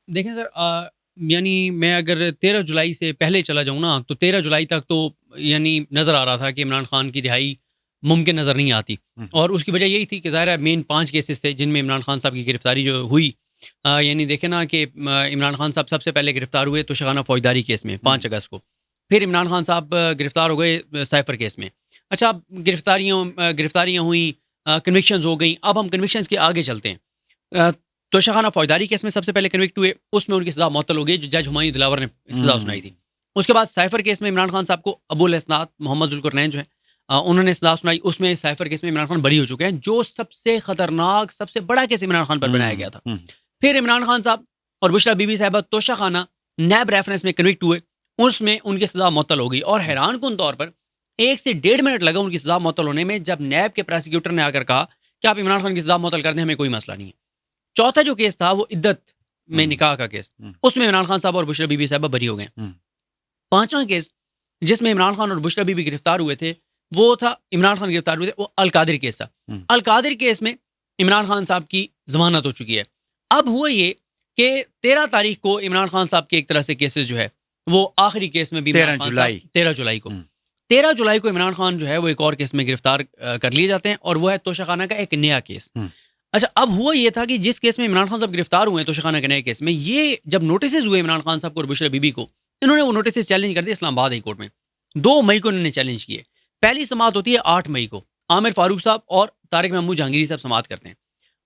देखें सर, यानी मैं अगर 13 जुलाई से पहले चला जाऊँ ना, तो 13 जुलाई तक तो यानी नज़र आ रहा था कि इमरान खान की रिहाई मुमकिन नज़र नहीं आती। हुँ, और उसकी वजह यही थी कि ज़ाहिर है मेन 5 केसेस थे जिनमें इमरान खान साहब की गिरफ़्तारी जो हुई। यानी देखें ना कि इमरान खान साहब सबसे पहले गिरफ़्तार हुए तोशाखाना फ़ौजदारी केस में हुँ, 5 अगस्त को। फिर इमरान खान साहब गिरफ़्तार हो गए साइफ़र केस में। अच्छा, अब गिरफ़्तारियाँ हुई, कन्विक्शंस हो गई। अब हम कन्विक्शंस के आगे चलते हैं। अ, तोशाखाना फ़ौजदारी केस में सबसे पहले कन्विक्ट हुए, उसमें उनकी सज़ा मुअत्तल हो गई, जो जज हुमायूं दिलावर ने सज़ा सुनाई थी। हुँ, उसके बाद साइफ़र केस में इमरान खान साहब को अबुल इस्नात मोहम्मद ज़ुल्करनैन जो हैं, उन्होंने सज़ा सुनाई। उसमें साइफ़र केस में इमरान खान बरी हो चुके हैं, जो सबसे खतरनाक, सबसे बड़ा केस इमरान खान पर बनाया गया हुँ, था। हुँ, फिर इमरान खान साहब और बुशरा बीबी साहिबा तोशाखाना नैब रेफरेंस में कन्विक्ट हुए, उसमें उनकी सज़ा मुअत्तल हो गई। और हुँ, हैरानकुन तौर पर 1 से डेढ़ मिनट लगा उनकी सज़ा मुअत्तल होने में, जब नैब के प्रोसिक्यूटर ने आकर कहा कि आप इमरान खान की सज़ा मुअत्तल कर दें, हमें कोई मसला नहीं है। चौथा जो केस था वो इद्दत में हुँ, निकाह का केस, हुँ, उसमें इमरान खान साहब और बुशरा बीबी साहिबा बरी हो गए। हुँ, पांचवा केस जिसमें इमरान खान और बुशरा बीबी गिरफ्तार हुए थे, वो था, इमरान खान गिरफ्तार हुए थे, वो अल कादिर केस था। हुँ, अल कादिर केस में इमरान खान साहब की जमानत हो चुकी है। अब हुआ ये कि 13 तारीख को इमरान खान साहब के एक तरह से केसेस जो है, वो आखिरी केस में भी इमरान 13 खान साहब जुलाई। 13 जुलाई को, हुँ, 13 जुलाई को इमरान खान जो है वो एक और केस में गिरफ्तार कर लिए जाते हैं, और वो है तोशाखाना का एक नया केस। हुँ, अच्छा, अब हुआ ये था कि जिस केस में इमरान खान साहब गिरफ्तार हुए हैं तोशाखाना के नए केस में, ये जब नोटिसेस हुए इमरान खान साहब को और बुशरा बीबी को, इन्होंने वो नोटिसेस चैलेंज कर दिए इस्लामाबाद हाई कोर्ट में। 2 मई को इन्होंने चैलेंज किए। पहली समाअत होती है 8 मई को। आमिर फारूक साहब और तारिक महमूद जहांगीरी साहब समाअत करते हैं।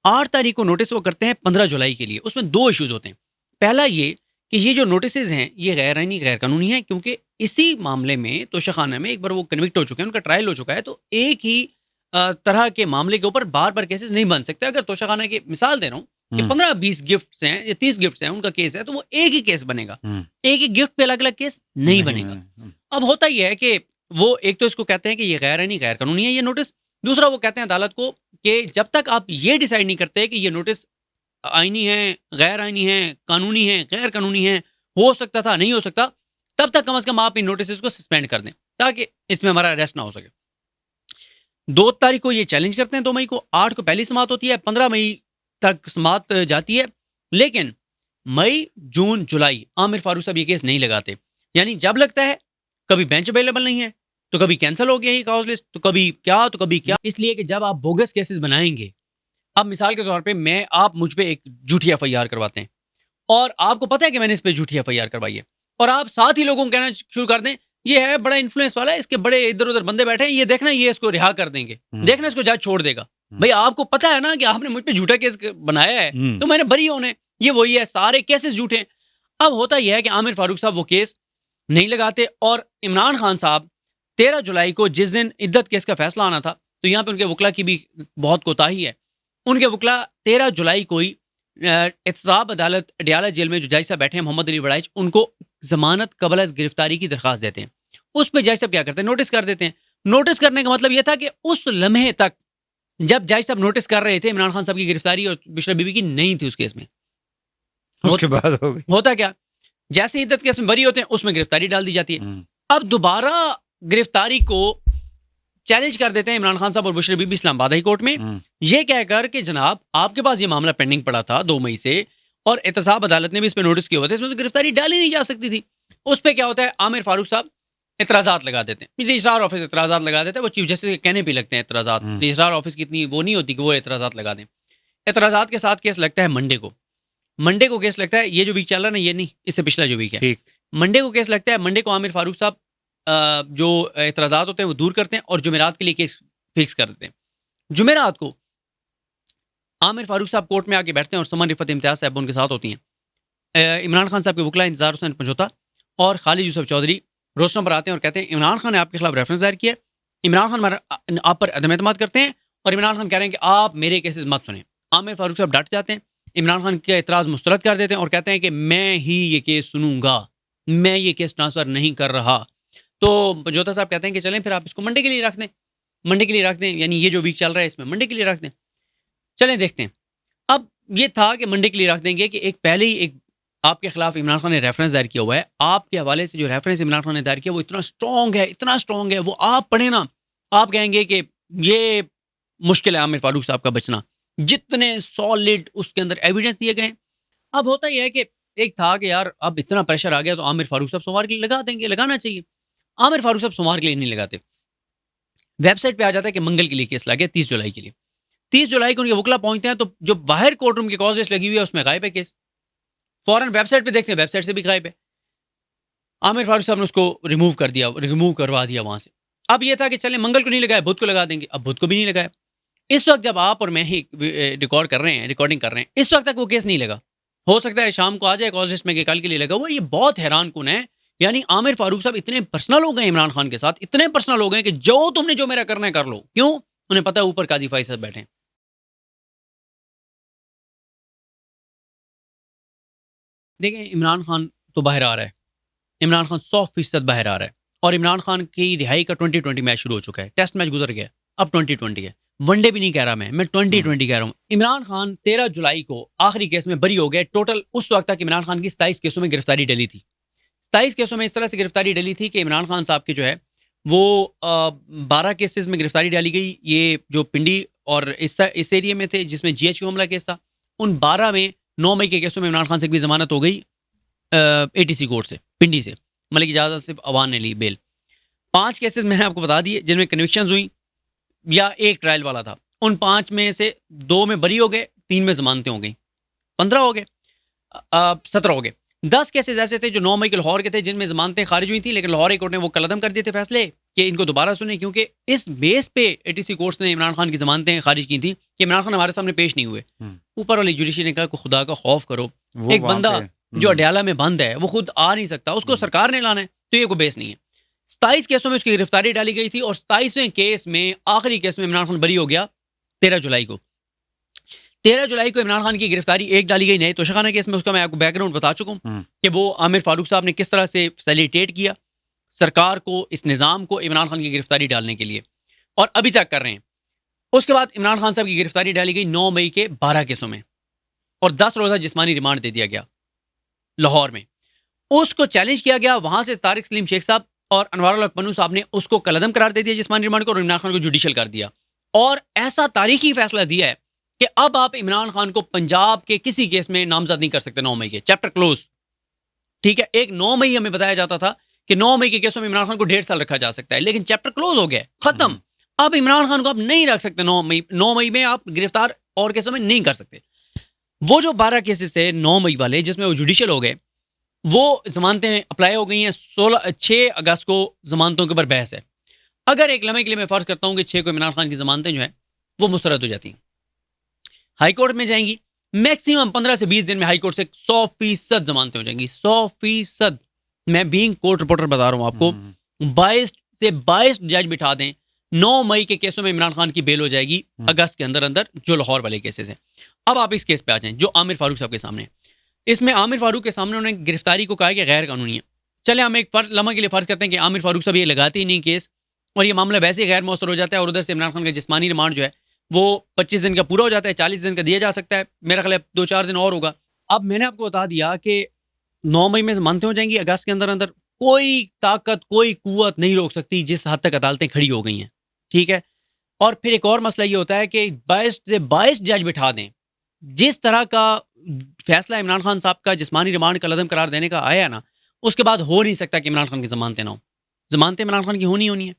8 तारीख को नोटिस वो करते हैं 15 जुलाई के लिए। उसमें 2 इश्यूज़ होते हैं। पहला ये कि ये जो नोटिसेस हैं, ये गैर आईनी, गैर कानूनी हैं, क्योंकि इसी मामले में तोशाखाना में एक बार वो कन्विक्ट हो चुके हैं, उनका ट्रायल हो चुका है, तो एक ही तरह के मामले के ऊपर बार-बार केसेस नहीं बन सकते। अगर तोशाखाना की मिसाल दे रहा हूँ कि हुँ, 15-20 गिफ्ट्स हैं या 30 गिफ्ट्स हैं, उनका केस है, तो वो एक ही केस बनेगा। हुँ, एक ही गिफ्ट पे अलग-अलग केस नहीं नहीं बनेगा। मैं हुँ, अब होता ये है कि वो एक तो इसको कहते हैं कि ये गैर आईनी, गैर कानूनी है ये नोटिस। दूसरा वो कहते हैं अदालत को कि जब तक आप ये डिसाइड नहीं करते कि ये नोटिस आईनी है, गैर आईनी है, कानूनी है, गैर कानूनी है, हो सकता था, नहीं हो सकता, तब तक कम से कम आप इन नोटिसेस को सस्पेंड कर दें, ताकि इसमें हमारा अरेस्ट ना हो सके। 2 तारीख को ये चैलेंज करते हैं, 2 मई को, 8 को पहली समाअत होती है, 15 मई तक समाअत जाती है। लेकिन मई, जून, जुलाई आमिर फारूक साहब ये केस नहीं लगाते। यानी जब लगता है, कभी बेंच अवेलेबल नहीं है, तो कभी कैंसल हो गया ये काउज़ लिस्ट, तो कभी क्या, तो कभी क्या। इसलिए कि जब आप बोगस केसेस बनाएँगे, अब मिसाल के तौर पे आप मुझ पे एक झूठी एफआईआर करवाते हैं, और आपको पता है कि मैंने इस पे झूठी एफआईआर करवाई है, और आप साथ ही लोगों को कहना शुरू कर दें, ये है बड़ा इन्फ्लुएंस वाला है, इसके बड़े इधर-उधर बंदे बैठे हैं, ये देखना ये इसको रिहा कर देंगे, हुँ, देखना इसको जज छोड़ देगा। हुँ, भई आपको पता है ना कि आपने मुझ पे झूठा केस क बनाया है, हुँ, तो मैंने बरी होना है, ये वही है, सारे केसेस झूठे हैं। अब होता ये है कि आमिर फारूक साहब वो केस नहीं लगाते, और इमरान खान साहब 13 जुलाई को जिस दिन इद्दत केस का फैसला आना था, तो यहाँ पे उनके वकील की भी बहुत कोताही है। उनके वकील 13 जुलाई को ही एहतसाब अदालत अडयाला जेल में जो जज साहब बैठे हैं मोहम्मद अली वड़ाइच, उनको ज़मानत क़ब्ल अज़ गिरफ्तारी की दरख्वास्त देते हैं। उस पे जज साहब क्या करते हैं, नोटिस कर देते हैं। नोटिस करने का मतलब ये था कि उस लम्हे तक जब जज साहब नोटिस कर रहे थे, इमरान खान साहब की गिरफ्तारी और बुशरा बीबी की नहीं थी उस केस में। होत उसके बाद हो गई। होता क्या, जैसे ही इद्दत केस में बरी होते हैं, उसमें गिरफ्तारी डाल दी जाती है। हुँ, अब दोबारा गिरफ्तारी को चैलेंज कर देते हैं इमरान खान साहब और बुशरा बीबी इस्लामाबाद हाई कोर्ट में, हुँ, ये कहकर कि जनाब आपके पास ये मामला पेंडिंग पड़ा था 2 मई से, और एहतसाब अदालत ने भी इस पे नोटिस किया हुआ था, इसमें तो गिरफ्तारी डाली नहीं जा सकती थी। उस पे क्या होता है, आमिर फारूक साहब एतराज़ात लगा देते हैं। रजिस्ट्रार ऑफिस एतराज़ात लगा देता है, वो चीफ जस्टिस के कहने पे लगते हैं एतराज़ात। हुँ, रजिस्ट्रार ऑफिस की इतनी वो नहीं होती कि वो एतराज़ात लगा दें। एतराज़ात के साथ केस लगता है मंडे को। मंडे को केस लगता है, ये जो वीक चल रहा है ना, ये नहीं, इससे पिछला जो वीक है। ठीक। मंडे को केस लगता है, मंडे को आमिर फारूक साहब जो एतराज़ात होते हैं वो दूर करते हैं, और जुमेरात के लिए केस फिक्स कर देते हैं। जुमेरात को आमिर फारूक साहब कोर्ट में आके बैठते हैं, और समन रिफत इम्तियाज़ साहब उनके साथ होती हैं। इमरान खान साहब के वकील इंतज़ार हुसैन पंजोता और खालिद यूसुफ चौधरी रोस्टम पर आते हैं और कहते हैं इमरान खान ने आपके खिलाफ रेफरेंस दायर किया है। इमरान खान आप पर अदम एतमाद करते हैं, और इमरान खान कह रहे हैं कि आप मेरे केसेस मत सुने। आमिर फारूक साहब डट जाते हैं, इमरान खान का एतराज़ मुस्तरद कर देते हैं, और कहते हैं कि मैं ही ये केस सुनूंगा, मैं ये केस ट्रांसफ़र नहीं कर रहा। तो पंजोता साहब कहते हैं कि चलें फिर आप इसको मंडे के लिए रख दें, मंडे के लिए रख दें, यानी ये जो वीक चल रहा है इसमें मंडे के लिए रख दें। चलें देखते हैं। अब ये था कि मंडे के लिए रख देंगे कि एक पहले ही एक आपके खिलाफ इमरान खान ने रेफरेंस दायर किया हुआ है। आपके हवाले से जो रेफरेंस इमरान खान ने दायर किया वो इतना स्ट्रॉन्ग है, इतना स्ट्रॉन्ग है, वो आप पढ़े ना, आप कहेंगे कि ये मुश्किल है आमिर फारूक साहब का बचना। जितने सॉलिड उसके अंदर एविडेंस दिए गए हैं। अब होता ये है कि एक था कि यार अब इतना प्रेशर आ गया तो आमिर फारूक साहब सोमवार के लिए लगा देंगे, लगाना चाहिए। आमिर फारूक साहब सोमवार के लिए नहीं लगाते। वेबसाइट पे आ जाता है कि मंगल के लिए केस लगे 30 जुलाई के लिए। 30 जुलाई को उनके वकला पहुंचते हैं तो जो बाहर कोर्ट रूम की कॉज लिस्ट लगी हुई है उसमें गायब है केस। फौरन वेबसाइट पे देखते हैं, वेबसाइट से भी गायब है। आमिर फारूक साहब ने उसको रिमूव करवा दिया वहां से। अब ये था कि चले मंगल को नहीं लगाया, बुध को लगा देंगे, अब बुध को भी नहीं लगाया। इस वक्त जब आप और मैं ही रिकॉर्डिंग कर रहे हैं, इस वक्त तक वो केस नहीं लगा। हो सकता है शाम को आ जाए कॉज लिस्ट में कि कल के लिए लगा हुआ। ये बहुत हैरान कुन है। यानी आमिर फारूक साहब इतने पर्सनल हो गए इमरान खान के साथ, इतने पर्सनल हो गए कि जो तुमने जो मेरा करना है कर लो। क्यों? उन्हें पता है ऊपर काजी फाइज साहब बैठे हैं। देखें, इमरान खान तो बाहर आ रहा है, इमरान खान 100% बाहर आ रहा है। और इमरान खान की रिहाई का 2020 मैच शुरू हो चुका है। टेस्ट मैच गुजर गया, अब 2020 है। वनडे भी नहीं कह रहा मैं 2020 कह रहा हूँ। इमरान खान 13 जुलाई को आखिरी केस में बरी हो गए। टोटल उस वक्त तक इमरान खान की 27 केसों में गिरफ्तारी डली थी। 27 केसों में इस तरह से गिरफ्तारी डली थी कि इमरान खान साहब की जो है वो 12 केसेस में गिरफ्तारी डाली गई। ये जो पिंडी और इस एरिया में थे जिसमें GHQ हमला केस था, उन 12 में 9 मई के केसों में इमरान खान से भी जमानत हो गई ATC कोर्ट से, पिंडी से। मलिक इजाज़त सिर्फ अवान ने ली बेल। 5 केसेस मैंने आपको बता दिए जिनमें कन्विक्शंस हुई या एक ट्रायल वाला था। उन 5 में से 2 में बरी हो गए, 3 में जमानतें हो गई, 15 हो गए, 17 हो गए। 10 केसेस ऐसे थे जो 9 मई के लाहौर के थे जिनमें जमानतें खारिज हुई थी, लेकिन लाहौर हाई कोर्ट ने वो कलअदम कर दिए थे फैसले कि इनको दोबारा सुने, क्योंकि इस बेस पे ATC कोर्ट्स ने इमरान खान की जमानतें खारिज की थी कि इमरान खान हमारे सामने पेश नहीं हुए। ऊपर वाली जुडिशरी ने कहा कि खुदा का खौफ करो, एक बंदा जो अडयाला में बंद है वो खुद आ नहीं सकता, उसको सरकार ने लाना है, तो ये कोई बेस नहीं है। 27 केसों में उसकी गिरफ्तारी डाली गई थी और 27वें केस में आखिरी केस में इमरान खान बरी हो गया 13 जुलाई को। 13 जुलाई को इमरान खान की गिरफ्तारी एक डाली गई नए तोशाखाना केस में। उसका मैं आपको बैकग्राउंड बता चुका हूं कि वो आमिर फारूक साहब ने किस तरह से फैसिलिटेट किया सरकार को, इस निज़ाम को इमरान खान की गिरफ्तारी डालने के लिए, और अभी तक कर रहे हैं। उसके बाद इमरान खान साहब की गिरफ्तारी डाली गई 9 मई के 12 केसों में और 10 रोज़ा जिस्मानी रिमांड दे दिया गया लाहौर में। उसको चैलेंज किया गया, वहां से तारिक सलीम शेख साहब और अनवारुल हक पन्नू साहब ने उसको कलअदम करार दे दिया जिस्मानी रिमांड को, और इमरान खान को जुडिशियल कर दिया। और ऐसा तारीखी फैसला दिया है कि अब आप इमरान खान को पंजाब के किसी केस में नामजद नहीं कर सकते 9 मई के, चैप्टर क्लोज। ठीक है, एक 9 मई हमें बताया जाता था कि 9 मई के केसों में इमरान खान को 1.5 साल रखा जा सकता है, लेकिन चैप्टर क्लोज हो गया, खत्म। अब इमरान खान को आप नहीं रख सकते 9 मई में आप गिरफ्तार और केसों में नहीं कर सकते। वो जो 12 केसेस थे 9 मई वाले जिसमें वो जुडिशियल हो गए, वो जमानतें अप्लाई हो गई हैं। 6 अगस्त को जमानतों के ऊपर बहस है। अगर एक लम्हे के लिए मैं फर्ज करता हूं कि 6 को इमरान खान की जमानतें जो है वो मुस्तरद हो जाती हैं, हाई कोर्ट में जाएंगी, मैक्सिमम 15 से 20 दिन में हाई कोर्ट से 100% जमानतें हो जाएंगी, 100%। मैं बीइंग कोर्ट रिपोर्टर बता रहा हूं आपको, 22 से 22 जज बिठा दें, 9 मई के केसों में इमरान खान की बेल हो जाएगी अगस्त के अंदर अंदर, जो लाहौर वाले केसेस हैं। अब आप इस केस पे आ जाएं जो आमिर फारूक साहब के सामने। इसमें आमिर फारूक के सामने उन्होंने गिरफ्तारी को कहा कि गैर कानूनी है। चले हम एक लम्हा के लिए फर्ज करते हैं कि आमिर फारूक साहब ये लगाते ही नहीं केस और ये मामला वैसे ही गैर मौसर हो जाता है, और उधर से इमरान खान का जिस्मानी रिमांड जो है वो 25 दिन का पूरा हो जाता है, 40 दिन का दिया जा सकता है। मेरा ख्याल है 2-4 दिन और होगा। अब मैंने आपको बता दिया कि 9 मई में जमानतें हो जाएंगी, अगस्त के अंदर अंदर कोई ताकत कोई कुव्वत नहीं रोक सकती जिस हद तक अदालतें खड़ी हो गई हैं। ठीक है, और फिर एक और मसला ये होता है कि 22 से 22 जज बिठा दें। जिस तरह का फैसला इमरान खान साहब का जिस्मानी रिमांड का लदम करार देने का आया ना, उसके बाद हो नहीं सकता कि इमरान खान की जमानतें ना हो। जमानतें इमरान खान की होनी है।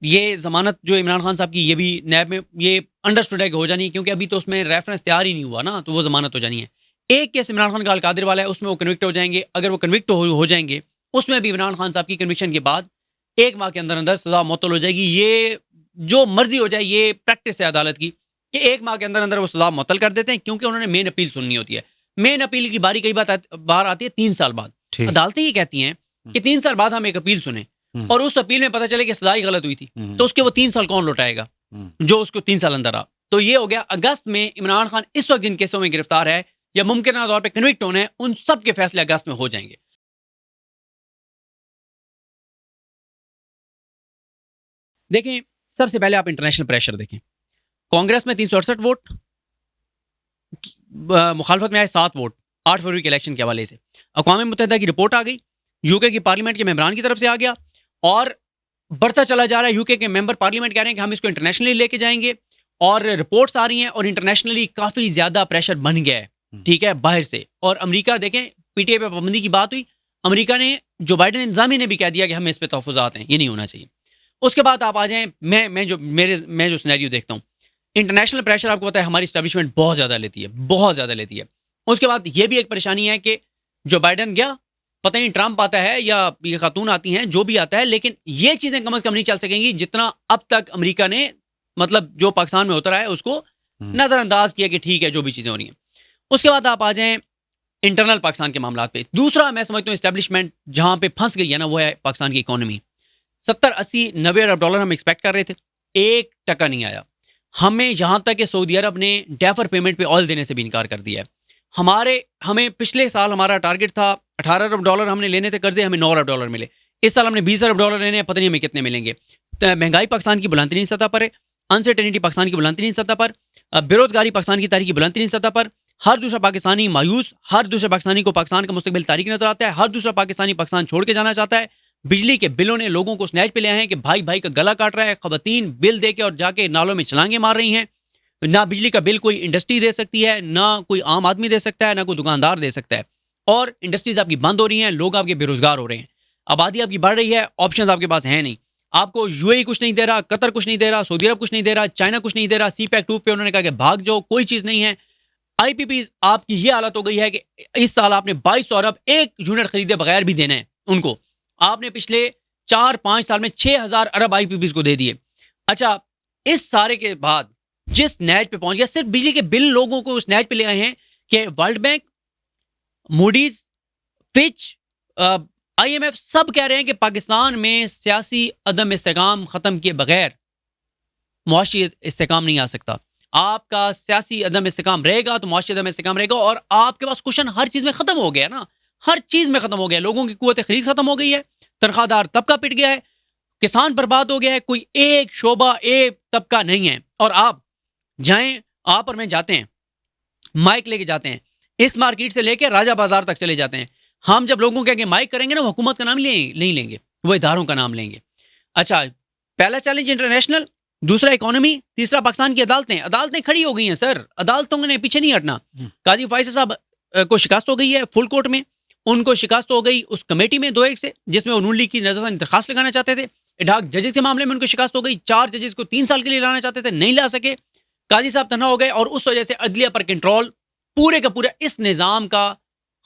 ये जमानत जो इमरान खान साहब की, ये भी नैब में ये अंडरस्टूड है कि हो जानी है, क्योंकि अभी तो उसमें रेफरेंस तैयार ही नहीं हुआ ना, तो वो जमानत हो जानी है। एक केस इमरान खान का अलकादिर वाला है, उसमें वो कन्विक्ट हो जाएंगे। अगर वो कन्विक्ट हो जाएंगे, उसमें भी इमरान खान साहब की कन्विक्शन के बाद 1 माह के अंदर अंदर सजा मुअत्तल हो जाएगी। ये जो मर्जी हो जाए, ये प्रैक्टिस है अदालत की कि 1 माह के अंदर अंदर वो सजा मुअत्तल कर देते हैं, क्योंकि उन्होंने मेन अपील सुननी होती है। मेन अपील की बारी कई बार आती है 3 साल बाद। अदालतें ये कहती हैं कि 3 साल बाद हम एक अपील सुने और उस अपील में पता चले कि सजा ही गलत हुई थी, तो उसके वो 3 साल कौन लौटाएगा जो उसको 3 साल अंदर आ। तो ये हो गया अगस्त में इमरान खान इस वक्त जिन केसों में गिरफ्तार है या मुमकिन तौर पर कन्विक्ट होने, उन सब के फैसले अगस्त में हो जाएंगे। देखें, सबसे पहले आप इंटरनेशनल प्रेशर देखें। कांग्रेस में 368 वोट, मुखालफत में आए 7 वोट 8 फरवरी के इलेक्शन के हवाले से। अक़वाम मुत्तहिदा की रिपोर्ट आ गई, यूके की पार्लियामेंट के मेंबरान की तरफ से आ गया, और बढ़ता चला जा रहा है। यूके के मेंबर पार्लियामेंट कह रहे हैं कि हम इसको इंटरनेशनली लेके जाएंगे, और रिपोर्ट्स आ रही हैं और इंटरनेशनली काफ़ी ज़्यादा प्रेशर बन गया है ठीक है, बाहर से। और अमेरिका देखें, पीटीआई पे पाबंदी की बात हुई, अमेरिका ने, जो बाइडेन इंतजामी ने भी कह दिया कि हम इस पे तहफ़्फ़ुज़ात हैं, ये नहीं होना चाहिए। उसके बाद आप आ जाएं, मैं जो सिनेरियो देखता हूँ, इंटरनेशनल प्रेशर आपको पता है हमारी इस्टेब्लिशमेंट बहुत ज़्यादा लेती है, बहुत ज़्यादा लेती है। उसके बाद ये भी एक परेशानी है कि जो बाइडेन गया, पता नहीं ट्रंप आता है या ये खातून आती हैं, जो भी आता है, लेकिन ये चीज़ें कम से कम नहीं चल सकेंगी जितना अब तक अमेरिका ने, मतलब जो पाकिस्तान में होता रहा है उसको नज़रअंदाज किया कि ठीक है जो भी चीज़ें हो रही हैं। उसके बाद आप आ जाएं इंटरनल पाकिस्तान के मामला पे। दूसरा मैं समझता हूँ इस्टेब्लिशमेंट जहाँ पे फंस गई है ना, वो है पाकिस्तान की इकोनॉमी। 70-80-90 अरब डॉलर हम एक्सपेक्ट कर रहे थे, 1 टका नहीं आया। हमें यहाँ तक कि सऊदी अरब ने डेफर पेमेंट पे ऑयल देने से भी इनकार कर दिया है। हमें पिछले साल हमारा टारगेट था 18 अरब डॉलर हमने लेने थे कर्जे, हमें 9 अरब डॉलर मिले। इस साल हमने 20 अरब डॉलर लेने हैं, पता नहीं हमें कितने मिलेंगे। तो महंगाई पाकिस्तान की बुलंदतरीन सतह पर है, अनसर्टेनिटी पाकिस्तान की बुलंदतरीन सतह पर, बेरोजगारी पाकिस्तान की तारीख की बुलंदतरीन सतह पर, हर दूसरा पाकिस्तानी मायूस, हर दूसरा पाकिस्तानी को पाकिस्तान का मुस्तकबिल तारीख नजर आता है, हर दूसरा पाकिस्तानी पाकिस्तान छोड़ के जाना चाहता है। बिजली के बिलों ने लोगों को स्नैच पे ले आए हैं कि भाई भाई का गला काट रहा है। खवातीन बिल दे के और जाके नालों में छलांगे मार रही हैं। ना बिजली का बिल कोई इंडस्ट्री दे सकती है, ना कोई आम आदमी दे सकता है, ना कोई दुकानदार दे सकता है। और इंडस्ट्रीज आपकी बंद हो रही हैं, लोग आपके बेरोजगार हो रहे हैं, आबादी आपकी बढ़ रही है, ऑप्शंस आपके पास हैं नहीं। आपको यूएई कुछ नहीं दे रहा, कतर कुछ नहीं दे रहा, सऊदी अरब कुछ नहीं दे रहा, चाइना कुछ नहीं दे रहा। सीपैक 2 पे उन्होंने कहा कि भाग जाओ, कोई चीज़ नहीं है। आईपीपीज आपकी ये हालत हो गई है कि इस साल आपने 2200 अरब एक यूनिट खरीदे बगैर भी देना है उनको। आपने पिछले 4-5 साल में 6000 अरब आईपीपीज को दे दिए। अच्छा, इस सारे के बाद जिस नैज पे पहुंच गया, सिर्फ बिजली के बिल लोगों को उस नैज पे ले आए हैं कि world bank, Moody's, Fitch, IMF सब कह रहे हैं कि पाकिस्तान में सियासी अदम इस्तेकाम खत्म किए बगैर मुआशी इस्तेकाम नहीं आ सकता। आपका सियासी अदम इस्तेकाम रहेगा तो मुआशी अदम इस्तेकाम रहेगा। और आपके पास कुशन हर चीज में खत्म हो गया ना, हर चीज में खत्म हो गया। लोगों की कुव्वत खरीद खत्म हो गई है, तनख्वाहदार तबका पिट गया है, किसान बर्बाद हो गया है, कोई एक शोबा, एक तबका नहीं है। और आप जाएं, आप और मैं जाते हैं, माइक लेके जाते हैं, इस मार्केट से लेके राजा बाजार तक चले जाते हैं। हम जब लोगों के आगे माइक करेंगे ना, वो हुकूमत का नाम नहीं लेंगे, वो इदारों का नाम लेंगे। अच्छा, पहला चैलेंज इंटरनेशनल, दूसरा इकोनॉमी, तीसरा पाकिस्तान की अदालतें। अदालतें खड़ी हो गई हैं सर, अदालतों ने पीछे नहीं हटना। काजी फैसल साहब को शिकस्त हो गई है फुल कोर्ट में, उनको शिकस्त हो गई उस कमेटी में 2-1 से, जिसमें वो नून लीग की नजरसानी दरखास्त लगाना चाहते थे। इडाक जजेस के मामले में उनको शिकस्त हो गई, 4 जजेस को 3 साल के लिए लाना चाहते थे, नहीं ला सके। काजी साहब तन्हा हो गए और उस वजह से अदलिया पर कंट्रोल पूरे का पूरा इस निज़ाम का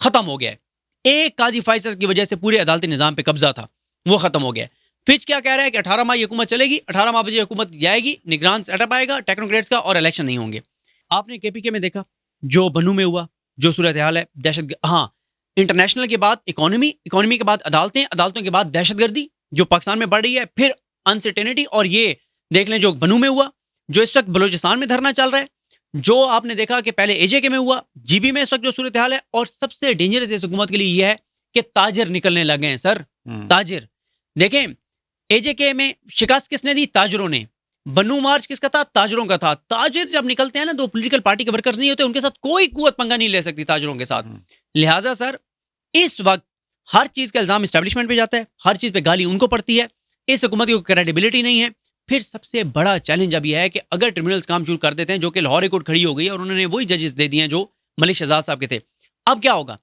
खत्म हो गया है। एक काजी फैसल की वजह से पूरे अदालती निज़ाम पे कब्जा था, वो खत्म हो गया। फिच क्या कह रहा है कि 18 माह हुकूमत चलेगी, 18 माह बजे हुकूमत जाएगी, निगरान सेटअप आएगा टेक्नोक्रेट्स का, और इलेक्शन नहीं होंगे। आपने केपीके में देखा जो बनू में हुआ, जो सूरत हाल है, दहशत। हाँ, इंटरनेशनल के बाद इकोनॉमी, इकोनॉमी के बाद अदालतें, अदालतों के बाद दहशतगर्दी जो पाकिस्तान में बढ़ रही है, फिर अनसर्टेनिटी। और ये देख लें जो बनू में हुआ, जो इस वक्त बलोचिस्तान में धरना चल रहा है, जो आपने देखा कि पहले एजेके में हुआ, जीबी में इस वक्त जो सूरत हाल है। और सबसे डेंजरस इस हुकूमत के लिए यह है कि ताजिर निकलने लगे हैं सर, ताजिर। देखें, एजेके में शिकस्त किसने दी? ताजरों ने। बनू मार्च किसका था? ताजरों का था। ताजिर जब निकलते हैं ना, दो पॉलिटिकल पार्टी के वर्कर्स नहीं होते, उनके साथ कोई कुव्वत पंगा नहीं ले सकती ताजरों के साथ। लिहाजा सर, इस वक्त हर चीज का इल्जाम एस्टेब्लिशमेंट पे जाता है, हर चीज पे गाली उनको पड़ती है, इस हुकूमत की क्रेडिबिलिटी नहीं है। फिर सबसे बड़ा चैलेंज अब यह है कि अगर ट्रिब्यूनल्स काम शुरू कर देते हैं, जो कि लाहौर कोर्ट खड़ी हो गई है और उन्होंने वही जजेस दे दिए हैं जो मलिक शहजाद साहब के थे, अब क्या होगा?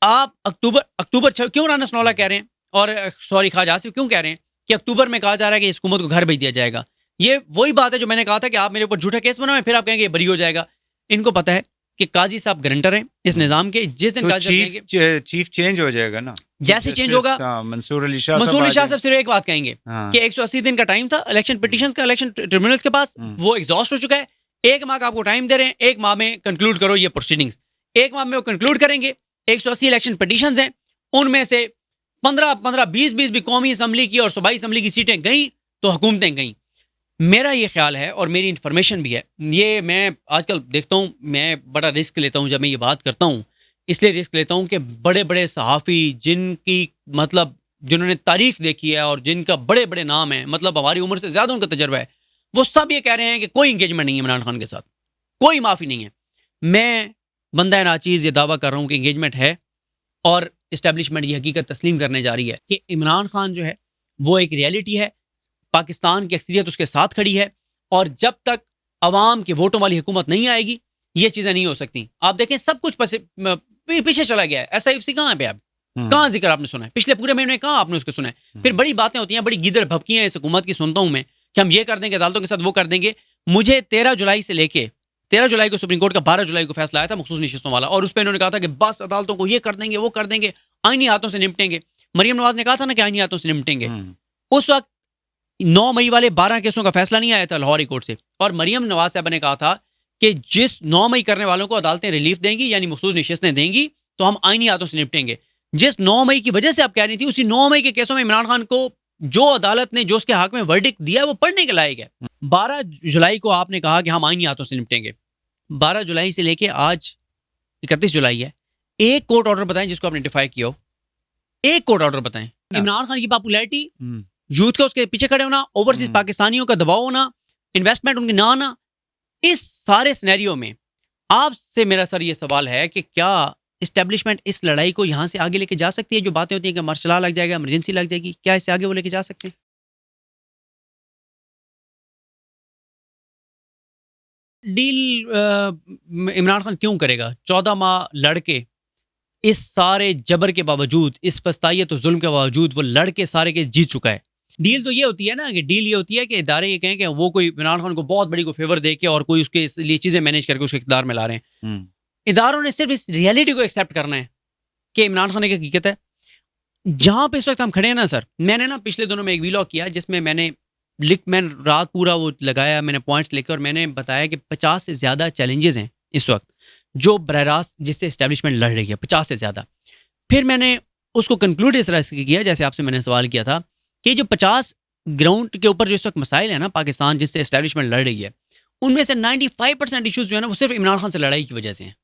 आप अक्टूबर क्यों राना सनौला कह रहे हैं, और सॉरी ख्वाजा आसिफ क्यों कह रहे हैं कि अक्टूबर में कहा जा रहा है कि इस हुकूमत को घर भेज दिया जाएगा? ये वही बात है जो मैंने कहा था कि आप मेरे ऊपर झूठा केस बनाओ, फिर आप कहेंगे बरी हो जाएगा। इनको पता है कि काजी साहब गारंटर हैं इस निजाम के। जिस दिन तो चीफ चेंज हो जाएगा ना, जैसे चेंज होगा, मंसूर अली शाह साहब सिर्फ एक बात कहेंगे कि 180 दिन का टाइम था इलेक्शन पिटीशंस का, इलेक्शन ट्रिब्यूनल्स के पास, वो एग्जॉस्ट हो चुका है। 1 माह का आपको टाइम दे रहे हैं, 1 माह में कंक्लूड करो ये प्रोसीडिंग्स। 1 माह में वो कंक्लूड करेंगे। 180 इलेक्शन पिटीशंस हैं, उनमें से 15-15, 20-20 भी कौमी असम्बली की और सूबाई असम्बली की सीटें गई तो हुकूमतें गई। मेरा ये ख्याल है और मेरी इन्फॉर्मेशन भी है, ये मैं आजकल देखता हूँ, मैं बड़ा रिस्क लेता हूँ जब मैं ये बात करता हूँ। इसलिए रिस्क लेता हूँ कि बड़े बड़े सहाफ़ी जिनकी मतलब जिन्होंने तारीख देखी है और जिनका बड़े बड़े नाम है, मतलब हमारी उम्र से ज़्यादा उनका तजर्बा है, वो सब ये कह रहे हैं कि कोई इंगेजमेंट नहीं है इमरान खान के साथ, कोई माफ़ी नहीं है। मैं बंदा नाचीज़ ये दावा कर रहा हूँ कि इंगेजमेंट है और इस्टेब्लिशमेंट ये हकीकत तस्लीम करने जा रही है कि इमरान खान जो है वो एक रियलिटी है, पाकिस्तान की अक्सरियत उसके साथ खड़ी है। और जब तक अवाम के वोटों वाली हुकूमत नहीं आएगी, ये चीज़ें नहीं हो सकती। आप देखें सब कुछ पीछे चला गया है। SIFC कहाँ है पे अब? कहाँ जिक्र आपने सुना है? पिछले पूरे महीने में कहाँ आपने उसको सुना है? फिर बड़ी बातें होती हैं, बड़ी गिदड़ भभकियां इस हुकूमत की सुनता हूं मैं कि हम ये कर देंगे, अदालतों के साथ वो कर देंगे। मुझे 13 जुलाई से लेके 13 जुलाई को सुप्रीम कोर्ट का 12 जुलाई को फैसला आया था मखसूस नशिस्तों वाला, और उस पर इन्होंने कहा था कि बस अदालतों को ये कर देंगे, वो कर देंगे, आईनी हाथों से निपटेंगे। मरियम नवाज ने कहा था ना कि आईनी हाथों से निपटेंगे। उस वक्त 9 मई वाले 12 केसों का फैसला नहीं आया था लाहौर हाई कोर्ट से, और मरियम नवाज साहब ने कहा था कि जिस 9 मई करने वालों को अदालतें रिलीफ देंगी, यानी मखसूस नशिस्तें देंगी, तो हम आईनी हाथों से निपटेंगे। जिस 9 मई की वजह से आप कह रही थी, उसी 9 मई के केसों में इमरान खान को जो अदालत ने जो उसके हक में वर्डिक्ट दिया है वो पढ़ने के लायक है। 12 जुलाई को आपने कहा कि हम आईनी हाथों से निपटेंगे। 12 जुलाई से लेके आज 31 जुलाई है। एक कोर्ट ऑर्डर बताएं जिसको आपने डिफाई किया हो, एक कोर्ट ऑर्डर बताएं। इमरान खान की पॉपुलैरिटी, यूथ का उसके पीछे खड़े होना, ओवरसीज पाकिस्तानियों का दबाव होना, इन्वेस्टमेंट उनके ना आना, इस सारे सिनेरियो में आपसे मेरा सर ये सवाल है कि क्या इस्टेब्लिशमेंट इस लड़ाई को यहां से आगे लेके जा सकती है? जो बातें होती हैं कि मार्शल लॉ लग जाएगा, इमरजेंसी लग जाएगी, क्या इससे आगे वो लेके जा सकते हैं? डील इमरान खान क्यों करेगा? 14 माह लड़के, इस सारे जबर के बावजूद, इस पछताइयत और जुल्म के बावजूद वो लड़के सारे के जीत चुका है। डील तो ये होती है ना कि डील ये होती है कि इदारे ये कहें कि वो कोई इमरान खान को बहुत बड़ी को फेवर दे के और कोई उसके लिए चीजें मैनेज करके उसके इक़्तिदार में ला रहे हैं। इदारों ने सिर्फ इस रियलिटी को एक्सेप्ट करना है कि इमरान खान एक हकीकत है। जहां पे इस वक्त हम खड़े हैं ना सर, मैंने ना पिछले दिनों में एक वीलॉग किया जिसमें मैंने रात पूरा वो लगाया, मैंने पॉइंट्स लेकर, और मैंने बताया कि 50 से ज्यादा चैलेंजेस हैं इस वक्त जो बरह रास्त जिससे इस्टेब्लिशमेंट लड़ रही है, 50 से ज्यादा। फिर मैंने उसको कंक्लूड इस तरह से किया जैसे आपसे मैंने सवाल किया था कि जो 50 ग्राउंड के ऊपर जो इस वक्त मसाइल है ना पाकिस्तान जिससे इस्टेब्लिशमेंट लड़ रही है, उनमें से 95% इशूज जो है ना वो सिर्फ इमरान खान से लड़ाई की वजह से हैं।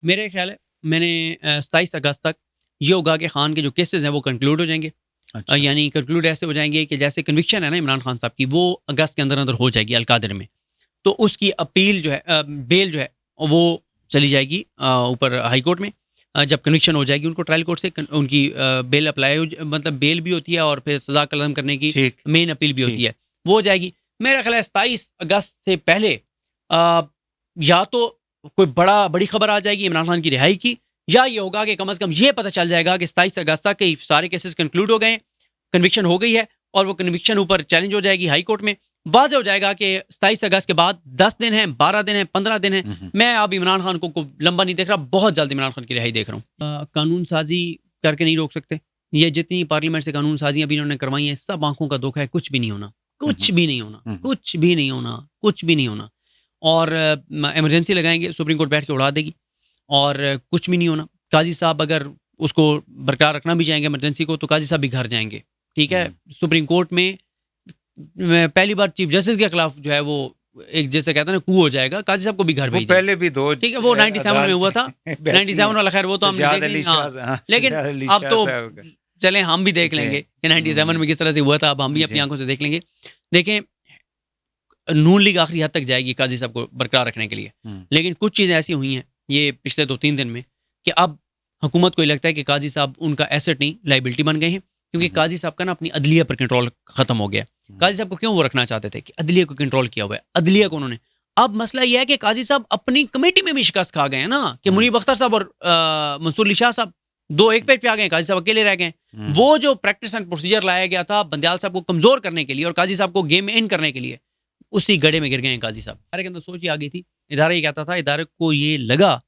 मेरे ख्याल है मैंने 27 अगस्त तक ये होगा कि खान के जो केसेस हैं वो कंक्लूड हो जाएंगे। अच्छा। यानी कंक्लूड ऐसे हो जाएंगे कि जैसे कन्विक्शन है ना इमरान खान साहब की, वो अगस्त के अंदर अंदर हो जाएगी अलकादर में, तो उसकी अपील जो है, बेल जो है वो चली जाएगी ऊपर हाई कोर्ट में। जब कन्विक्शन हो जाएगी उनको ट्रायल कोर्ट से उनकी बेल अप्लाई मतलब बेल भी होती है और फिर सजा कलम करने की मेन अपील भी होती है, वो हो जाएगी। मेरा ख्याल है 27 अगस्त से पहले या तो कोई बड़ी खबर आ जाएगी इमरान खान की रिहाई की, या ये होगा कि कम से कम ये पता चल जाएगा कि 27 अगस्त तक के सारे केसेस कंक्लूड हो गए, कन्विक्शन हो गई है, और वो कन्विक्शन ऊपर चैलेंज हो जाएगी हाई कोर्ट में। वाज़ेह हो जाएगा कि 27 अगस्त के बाद 10 दिन है, 12 दिन है, 15 दिन है। मैं अब इमरान खान को लंबा नहीं देख रहा, बहुत जल्द इमरान खान की रिहाई देख रहा हूँ। कानून साजी करके नहीं रोक सकते। ये जितनी पार्लियामेंट से कानून साजी अभी इन्होंने करवाई है, सब आंखों का धोखा है। कुछ भी नहीं होना, कुछ भी नहीं होना, कुछ भी नहीं होना, कुछ भी नहीं होना। और इमरजेंसी लगाएंगे, सुप्रीम कोर्ट बैठ के उड़ा देगी, और कुछ भी नहीं होना। काजी साहब अगर उसको बरकरार रखना भी चाहेंगे इमरजेंसी को, तो काजी साहब भी घर जाएंगे। ठीक है, सुप्रीम कोर्ट में पहली बार चीफ जस्टिस के खिलाफ जो है वो एक जैसे कहते हैं ना कू हो जाएगा, काजी साहब को भी घर भेज देंगे। पहले भी 2, ठीक है, वो 97 में हुआ था, 97 वाला, खैर वो तो हमने देख लिया। लेकिन अब तो चले हम भी देख लेंगे कि 97 में किस तरह से हुआ था, अब हम भी अपनी आंखों से देख लेंगे। देखें, नून लीग आखिरी हद तक जाएगी काजी साहब को बरकरार रखने के लिए, लेकिन कुछ चीज़ें ऐसी हुई हैं ये पिछले 2-3 दिन में कि अब हुकूमत को लगता है कि काजी साहब उनका एसेट नहीं लाइबिलिटी बन गए हैं, क्योंकि काजी साहब का ना अपनी अदलिया पर कंट्रोल खत्म हो गया। काजी साहब को क्यों वो रखना चाहते थे कि अदलिया को कंट्रोल किया हुआ है, अदलिया को उन्होंने। अब मसला यह है कि काजी साहब अपनी कमेटी में भी शिकस्त खा गए हैं ना, कि मुनीब अख्तर साहब और मंसूर अली शाह साहब 2 एक पेज पे आ गए, काजी साहब अकेले रह गए। वो जो प्रैक्टिस एंड प्रोसीजर लाया गया था बंदयाल साहब को कमजोर करने के लिए और काजी साहब को गेम में इन करने के लिए, उसी गड्ढे में गिर गए हैं काजी साहब। इदारे के अंदर सोच ही आ गई थी, इदारा ये कहता था, इदारे को ये लगा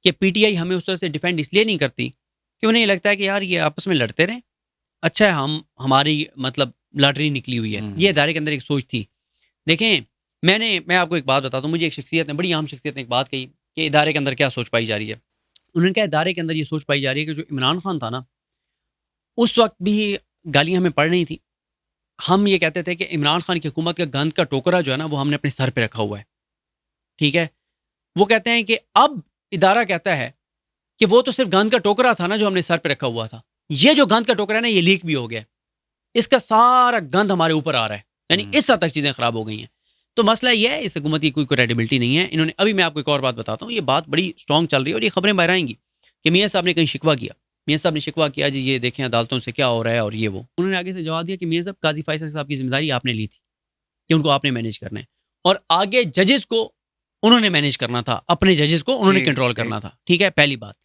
कि पीटीआई हमें उस तरह से डिफेंड इसलिए नहीं करती कि उन्हें ये लगता है कि यार ये आपस में लड़ते रहें, अच्छा है हमारी मतलब लॉटरी निकली हुई है। ये इदारे के अंदर एक सोच थी। देखें, मैं आपको एक बात बताता हूँ, मुझे एक शख्सियत ने, बड़ी आम शख्सियत ने एक बात कही कि इदारे के अंदर क्या सोच पाई जा रही है। उन्होंने कहा इदारे के अंदर ये सोच पाई जा रही है कि जो इमरान खान था ना, उस वक्त भी गालियाँ हमें पड़ रही थी। हम ये कहते थे कि इमरान खान की हुकूमत का गंद का टोकरा जो है ना वो हमने अपने सर पे रखा हुआ है। ठीक है, वो कहते हैं कि अब इदारा कहता है कि वो तो सिर्फ गंद का टोकरा था ना जो हमने सर पे रखा हुआ था, ये जो गंद का टोकरा है ना ये लीक भी हो गया, इसका सारा गंद हमारे ऊपर आ रहा है, यानी इस हद तक चीज़ें खराब हो गई हैं। तो मसला ये है, इस हुकूमत की कोई क्रेडिबिलिटी नहीं है। इन्होंने, अभी मैं आपको एक और बात बताता हूँ, ये बात बड़ी स्ट्रॉन्ग चल रही है और ये खबरें बाहर आएंगी कि मियाँ साहब ने कहीं शिकवा किया, मियाँ साहब ने शिकवा किया जी ये देखें अदालतों से क्या हो रहा है और ये वो। उन्होंने आगे से जवाब दिया कि मियाँ साहब, काजी फैसल साहब की जिम्मेदारी आपने ली थी, कि उनको आपने मैनेज करना है, और आगे जजेस को उन्होंने मैनेज करना था, अपने जजेस को उन्होंने ठीक, कंट्रोल ठीक। करना था। ठीक है, पहली बात,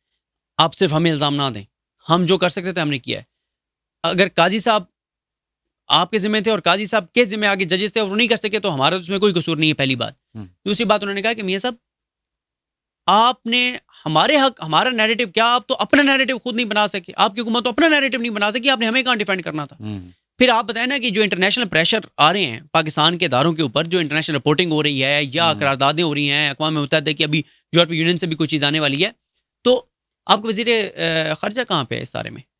आप सिर्फ हमें इल्ज़ाम ना दें, हम जो कर सकते थे हमने किया है। अगर काजी साहब आपके ज़िम्मे थे और काजी साहब के ज़िम्मे आगे जजेस थे और वो नहीं कर सके तो हमारा उसमें कोई कसूर नहीं है, पहली बात। दूसरी बात, उन्होंने कहा कि मियाँ साहब आपने हमारे हक, हमारा नैरेटिव क्या, आप तो अपना नैरेटिव खुद नहीं बना सके, आपकी हुकूमत तो अपना नैरेटिव नहीं बना सकी, आपने हमें कहाँ डिफेंड करना था। फिर आप बताएं ना कि जो इंटरनेशनल प्रेशर आ रहे हैं पाकिस्तान के इदारों के ऊपर, जो इंटरनेशनल रिपोर्टिंग हो रही है या करारदादें हो रही हैं अक़वाम मुत्तहिदा की, अभी यूरोपीय यूनियन से भी कोई चीज़ आने वाली है, तो आपका वज़ीर ख़ारिजा कहाँ पे है इस सारे में?